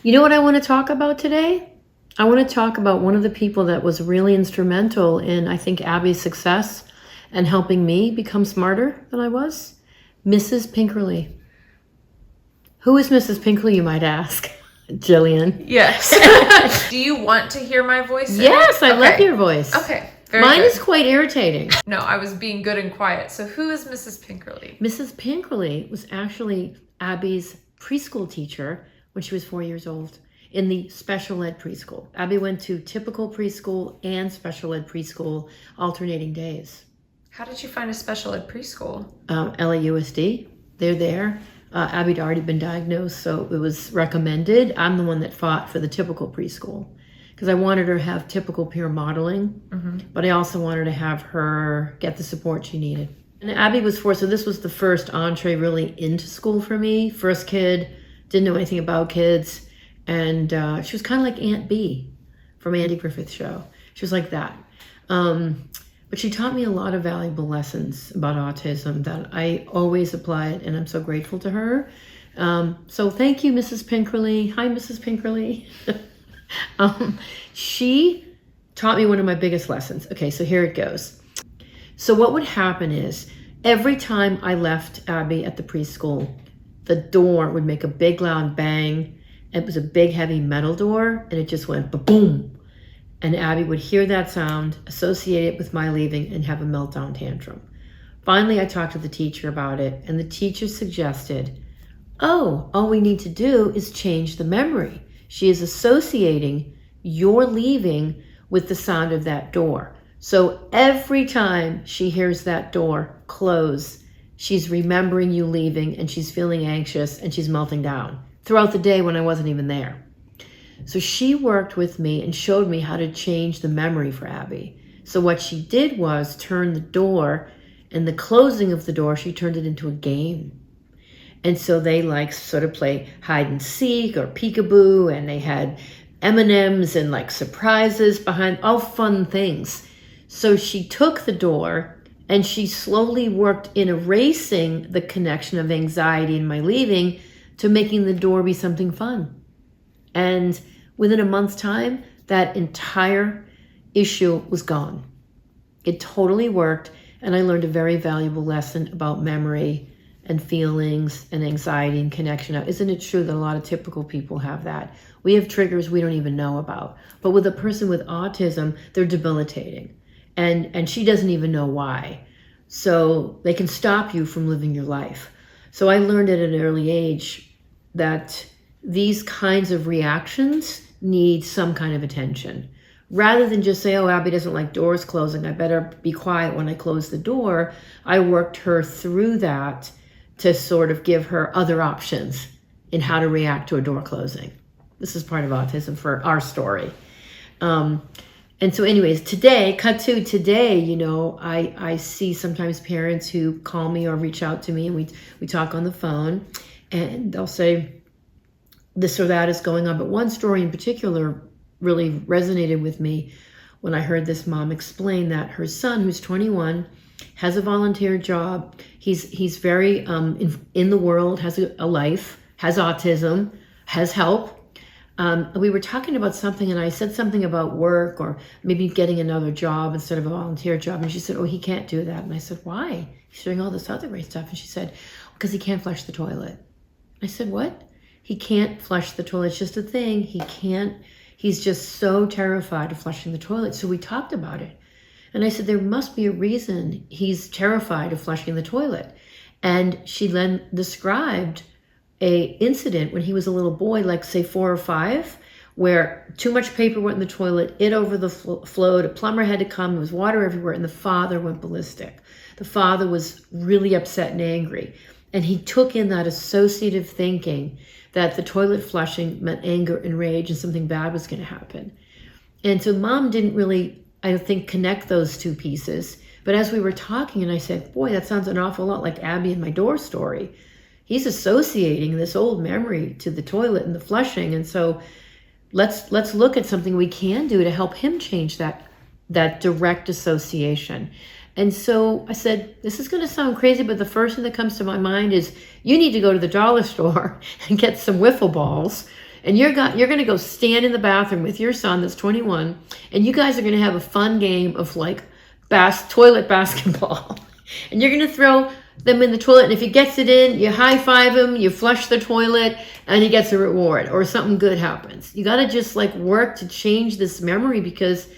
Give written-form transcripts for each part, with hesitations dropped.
You know what I want to talk about today? I want to talk about one of the people that was really instrumental in, I think, Abbey's success and helping me become smarter than I was. Mrs. Pinkerley. Who is Mrs. Pinkerley, you might ask? Jillian. Yes. Do you want to hear my voice? Yes, I love your voice. Okay. Mine is quite irritating. No, I was being good and quiet. So who is Mrs. Pinkerley? Mrs. Pinkerley was actually Abbey's preschool teacher when she was 4 years old in the special ed preschool. Abbey went to typical preschool and special ed preschool alternating days. How did you find a special ed preschool? LAUSD, they're there. Abbey had already been diagnosed, so it was recommended. I'm the one that fought for the typical preschool because I wanted her to have typical peer modeling, but I also wanted to have her get the support she needed. And Abbey was 4, so this was the first entree really into school for me. First kid, didn't know anything about kids, and she was kind of like Aunt B from Andy Griffith's show. She was like that. But she taught me a lot of valuable lessons about autism that I always applied, and I'm so grateful to her. So thank you, Mrs. Pinkerley. Hi, Mrs. Pinkerley. She taught me one of my biggest lessons. Okay, so here it goes. So what would happen is every time I left Abbey at the preschool, the door would make a big loud bang. It was a big heavy metal door, and it just went ba-boom. And Abbey would hear that sound, associate it with my leaving, and have a meltdown tantrum. Finally, I talked to the teacher about it, and the teacher suggested, all we need to do is change the memory. She is associating your leaving with the sound of that door. So every time she hears that door close, she's remembering you leaving, and she's feeling anxious, and she's melting down throughout the day when I wasn't even there. So she worked with me and showed me how to change the memory for Abbey. So what she did was turn the door, and the closing of the door, she turned it into a game. And so they sort of play hide and seek or peekaboo, and they had M&Ms and surprises behind, all fun things. So she took the door and she slowly worked in erasing the connection of anxiety in my leaving to making the door be something fun. And within a month's time, that entire issue was gone. It totally worked, and I learned a very valuable lesson about memory and feelings and anxiety and connection. Now, isn't it true that a lot of typical people have that? We have triggers we don't even know about. But with a person with autism, they're debilitating. And she doesn't even know why. So they can stop you from living your life. So I learned at an early age that these kinds of reactions need some kind of attention. Rather than just say, Abbey doesn't like doors closing, I better be quiet when I close the door, I worked her through that to sort of give her other options in how to react to a door closing. This is part of autism for our story. And so anyways, today, I see sometimes parents who call me or reach out to me, and we talk on the phone, and they'll say, this or that is going on. But one story in particular really resonated with me when I heard this mom explain that her son, who's 21, has a volunteer job. He's very in the world, has a life, has autism, has help. We were talking about something, and I said something about work or maybe getting another job instead of a volunteer job. And she said, he can't do that. And I said, why? He's doing all this other great stuff. And she said, because he can't flush the toilet. I said, what? He can't flush the toilet. It's just a thing. He's just so terrified of flushing the toilet. So we talked about it. And I said, there must be a reason he's terrified of flushing the toilet. And she then described a incident when he was a little boy, say 4 or 5, where too much paper went in the toilet, it over the flowed, a plumber had to come, there was water everywhere, and the father went ballistic. The father was really upset and angry. And he took in that associative thinking that the toilet flushing meant anger and rage and something bad was going to happen. And so mom didn't really, I think, connect those two pieces. But as we were talking, and I said, boy, that sounds an awful lot like Abbey and my door story. He's associating this old memory to the toilet and the flushing. And so let's look at something we can do to help him change that direct association. And so I said, this is going to sound crazy, but the first thing that comes to my mind is you need to go to the dollar store and get some wiffle balls And you're going to go stand in the bathroom with your son that's 21, and you guys are going to have a fun game of like toilet basketball. And you're going to throw them in the toilet, and if he gets it in, you high five him, you flush the toilet, and he gets a reward, or something good happens. You got to just like work to change this memory, because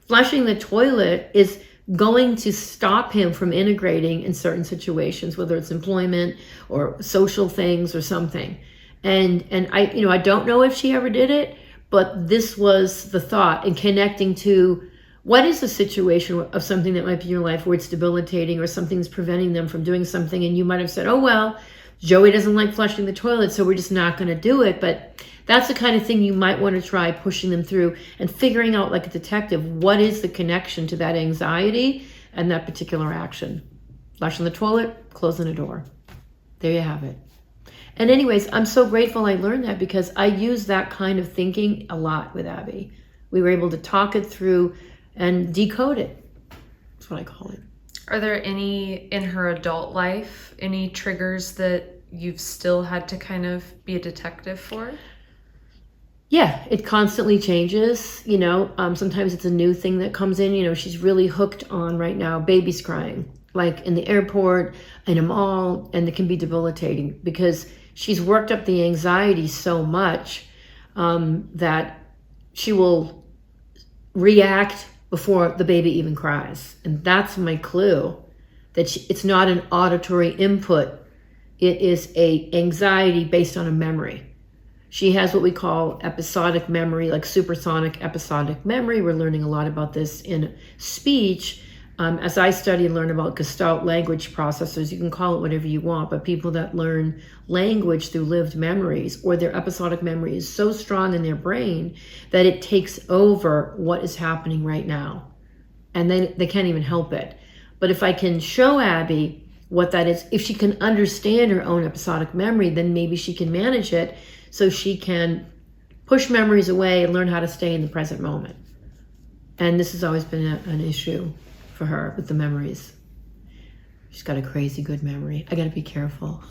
flushing the toilet is going to stop him from integrating in certain situations, whether it's employment or social things or something. And I don't know if she ever did it, but this was the thought, and connecting to what is the situation of something that might be in your life where it's debilitating or something's preventing them from doing something. And you might have said, oh, well, Joey doesn't like flushing the toilet, so we're just not going to do it. But that's the kind of thing you might want to try pushing them through and figuring out, like a detective, what is the connection to that anxiety and that particular action. Flushing the toilet, closing the door. There you have it. And anyways, I'm so grateful I learned that, because I use that kind of thinking a lot with Abbey. We were able to talk it through and decode it. That's what I call it. Are there any, in her adult life, any triggers that you've still had to kind of be a detective for? Yeah, it constantly changes. Sometimes it's a new thing that comes in. She's really hooked on right now babies crying, like in the airport, in a mall, and it can be debilitating because she's worked up the anxiety so much that she will react before the baby even cries. And that's my clue, that it's not an auditory input. It is a anxiety based on a memory. She has what we call episodic memory, like supersonic episodic memory. We're learning a lot about this in speech. As I study and learn about Gestalt language processors, you can call it whatever you want, but people that learn language through lived memories, or their episodic memory is so strong in their brain that it takes over what is happening right now. And then they can't even help it. But if I can show Abbey what that is, if she can understand her own episodic memory, then maybe she can manage it so she can push memories away and learn how to stay in the present moment. And this has always been an issue for her with the memories. She's got a crazy good memory. I got to be careful.